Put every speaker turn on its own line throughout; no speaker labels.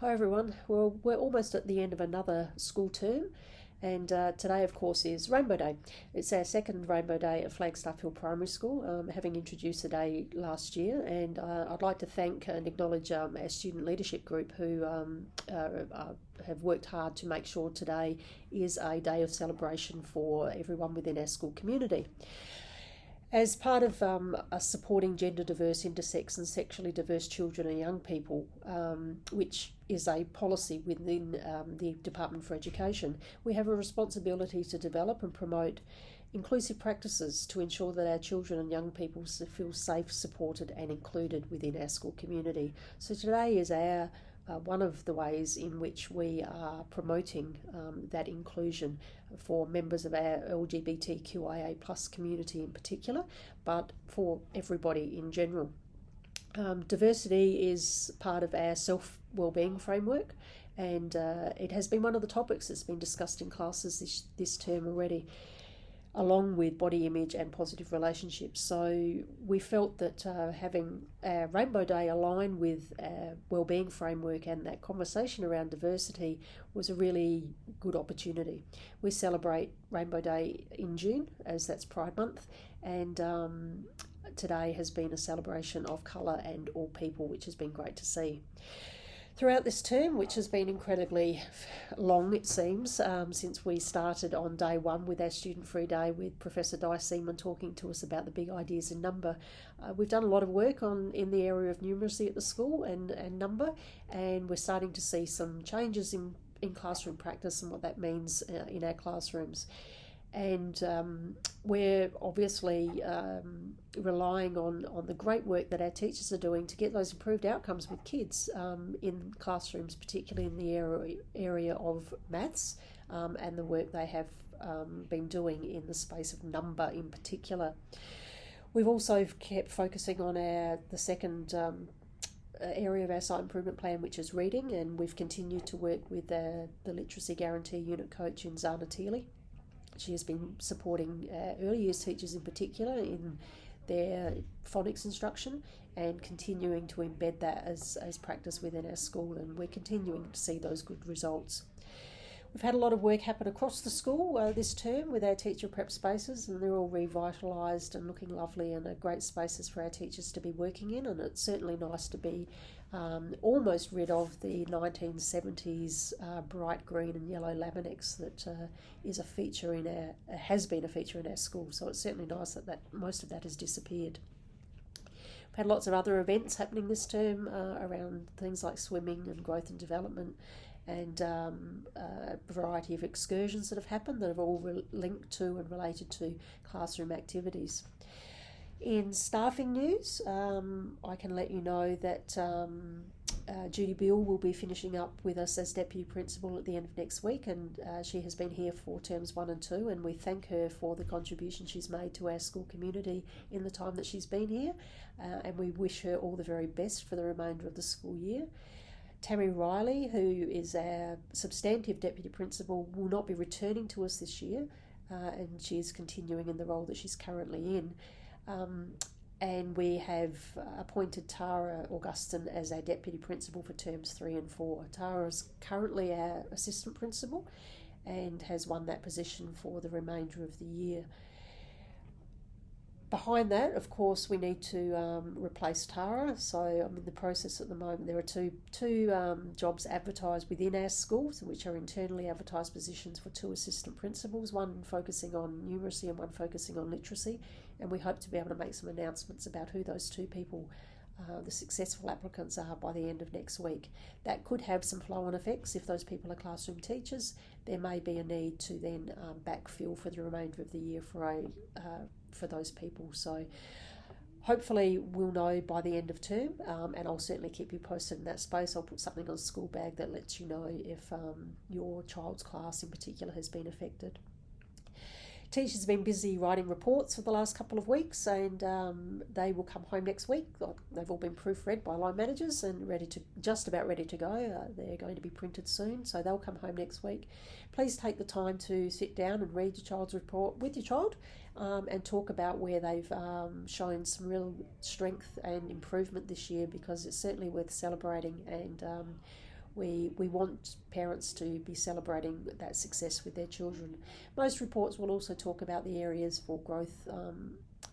Hi everyone. Well, we're almost at the end of another school term, and today, of course, is Rainbow Day. It's our second Rainbow Day at Flagstaff Hill Primary School, having introduced the day last year. And I'd like to thank and acknowledge our student leadership group who have worked hard to make sure today is a day of celebration for everyone within our school community. As part of us supporting gender diverse, intersex, and sexually diverse children and young people, which is a policy within the Department for Education, we have a responsibility to develop and promote inclusive practices to ensure that our children and young people feel safe, supported, and included within our school community. So today is our one of the ways in which we are promoting that inclusion for members of our LGBTQIA plus community in particular, but for everybody in general. Diversity is part of our self wellbeing framework, and it has been one of the topics that's been discussed in classes this term already, along with body image and positive relationships. So we felt that having our Rainbow Day align with our wellbeing framework and that conversation around diversity was a really good opportunity. We celebrate Rainbow Day in June, as that's Pride Month, and today has been a celebration of colour and all people, which has been great to see. Throughout this term, which has been incredibly long, it seems, since we started on day one with our Student Free Day with Professor Di Seaman talking to us about the big ideas in number, we've done a lot of work in the area of numeracy at the school and number, and we're starting to see some changes in classroom practice and what that means in our classrooms. And we're obviously relying on the great work that our teachers are doing to get those improved outcomes with kids in classrooms, particularly in the area of maths and the work they have been doing in the space of number in particular. We've also kept focusing on the second area of our site improvement plan, which is reading, and we've continued to work with the Literacy Guarantee Unit Coach in Zana Teely. She has been supporting early years teachers in particular in their phonics instruction and continuing to embed that as practice within our school, and we're continuing to see those good results. We've had a lot of work happen across the school this term with our teacher prep spaces, and they're all revitalised and looking lovely and are great spaces for our teachers to be working in, and it's certainly nice to be almost rid of the 1970s bright green and yellow Laminex that is a feature has been a feature in our school. So it's certainly nice that most of that has disappeared. We've had lots of other events happening this term around things like swimming and growth and development, and a variety of excursions that have happened that have all linked to and related to classroom activities. In staffing news, I can let you know that Judy Beale will be finishing up with us as Deputy Principal at the end of next week, and she has been here for terms 1 and 2, and we thank her for the contribution she's made to our school community in the time that she's been here, and we wish her all the very best for the remainder of the school year. Tammy Riley, who is our substantive Deputy Principal, will not be returning to us this year, and she is continuing in the role that she's currently in. And we have appointed Tara Augustin as our Deputy Principal for terms 3 and 4. Tara is currently our Assistant Principal and has won that position for the remainder of the year. Behind that, of course, we need to replace Tara. So I'm in the process at the moment. There are two jobs advertised within our schools, which are internally advertised positions for 2 assistant principals, one focusing on numeracy and one focusing on literacy. And we hope to be able to make some announcements about who those 2 people, the successful applicants, are by the end of next week. That could have some flow-on effects. If those people are classroom teachers, there may be a need to then backfill for the remainder of the year for those people. So hopefully we'll know by the end of term, and I'll certainly keep you posted in that space. I'll put something on School Bag that lets you know if your child's class in particular has been affected. Teachers have been busy writing reports for the last couple of weeks, and they will come home next week. They've all been proofread by line managers and just about ready to go. They're going to be printed soon, so they'll come home next week. Please take the time to sit down and read your child's report with your child, and talk about where they've shown some real strength and improvement this year, because it's certainly worth celebrating, and we want parents to be celebrating that success with their children. Most reports will also talk about the areas for growth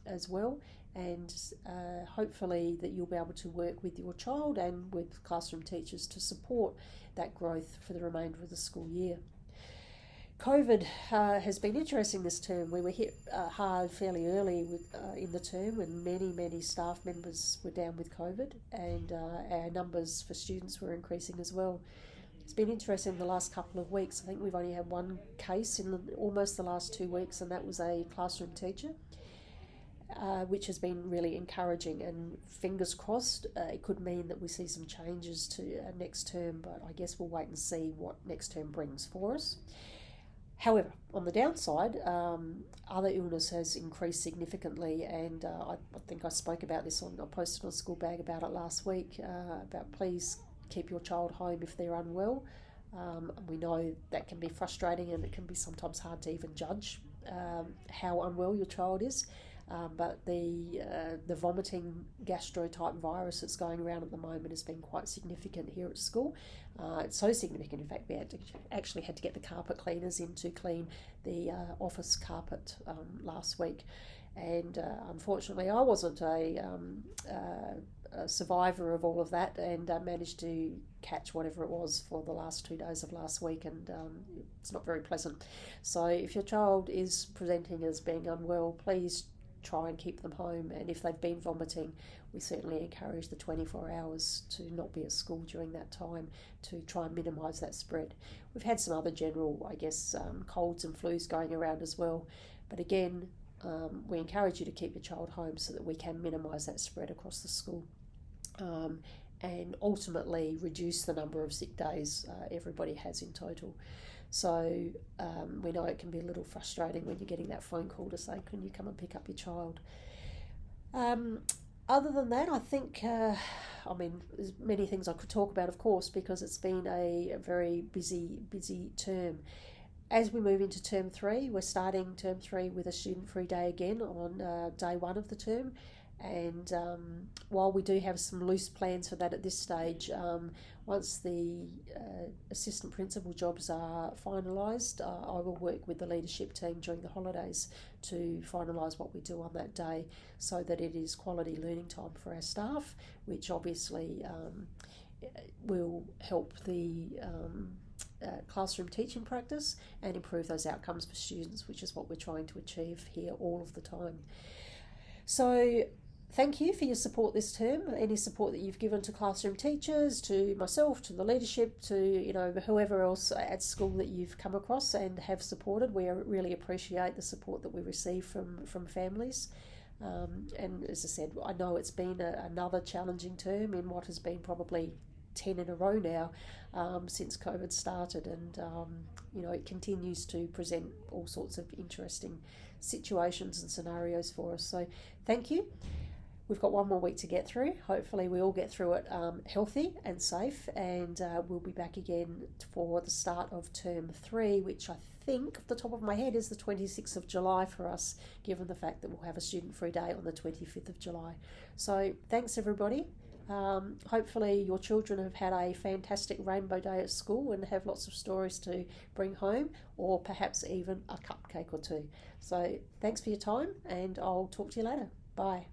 as well, and hopefully that you'll be able to work with your child and with classroom teachers to support that growth for the remainder of the school year. COVID has been interesting this term. We were hit hard fairly early in the term, and many staff members were down with COVID, and our numbers for students were increasing as well. It's been interesting the last couple of weeks. I think we've only had one case in almost the last 2 weeks, and that was a classroom teacher, which has been really encouraging, and fingers crossed it could mean that we see some changes to next term, but I guess we'll wait and see what next term brings for us. However, on the downside, other illness has increased significantly, and I think I spoke about this I posted on School Bag about it last week, about please keep your child home if they're unwell. We know that can be frustrating, and it can be sometimes hard to even judge how unwell your child is. But the vomiting gastro-type virus that's going around at the moment has been quite significant here at school. It's so significant, in fact, we actually had to get the carpet cleaners in to clean the office carpet last week. And unfortunately, I wasn't a survivor of all of that, and managed to catch whatever it was for the last 2 days of last week, and it's not very pleasant. So if your child is presenting as being unwell, please try and keep them home, and if they've been vomiting, we certainly encourage the 24 hours to not be at school during that time to try and minimise that spread. We've had some other general, colds and flus going around as well, but again, we encourage you to keep your child home so that we can minimise that spread across the school, and ultimately reduce the number of sick days everybody has in total. So we know it can be a little frustrating when you're getting that phone call to say, can you come and pick up your child? Other than that, I think, there's many things I could talk about, of course, because it's been a very busy term. As we move into term 3, we're starting term 3 with a student-free day again on day 1 of the term. And while we do have some loose plans for that at this stage, once the assistant principal jobs are finalised, I will work with the leadership team during the holidays to finalise what we do on that day, so that it is quality learning time for our staff, which obviously will help the classroom teaching practice and improve those outcomes for students, which is what we're trying to achieve here all of the time. So thank you for your support this term, any support that you've given to classroom teachers, to myself, to the leadership, to whoever else at school that you've come across and have supported. We really appreciate the support that we receive from families. And as I said, I know it's been another challenging term in what has been probably 10 in a row now since COVID started, and it continues to present all sorts of interesting situations and scenarios for us. So thank you. We've got one more week to get through. Hopefully we all get through it healthy and safe, and we'll be back again for the start of term 3, which I think off the top of my head is the 26th of July for us, given the fact that we'll have a student-free day on the 25th of July. So thanks everybody. Hopefully your children have had a fantastic rainbow day at school and have lots of stories to bring home, or perhaps even a cupcake or two. So thanks for your time, and I'll talk to you later. Bye.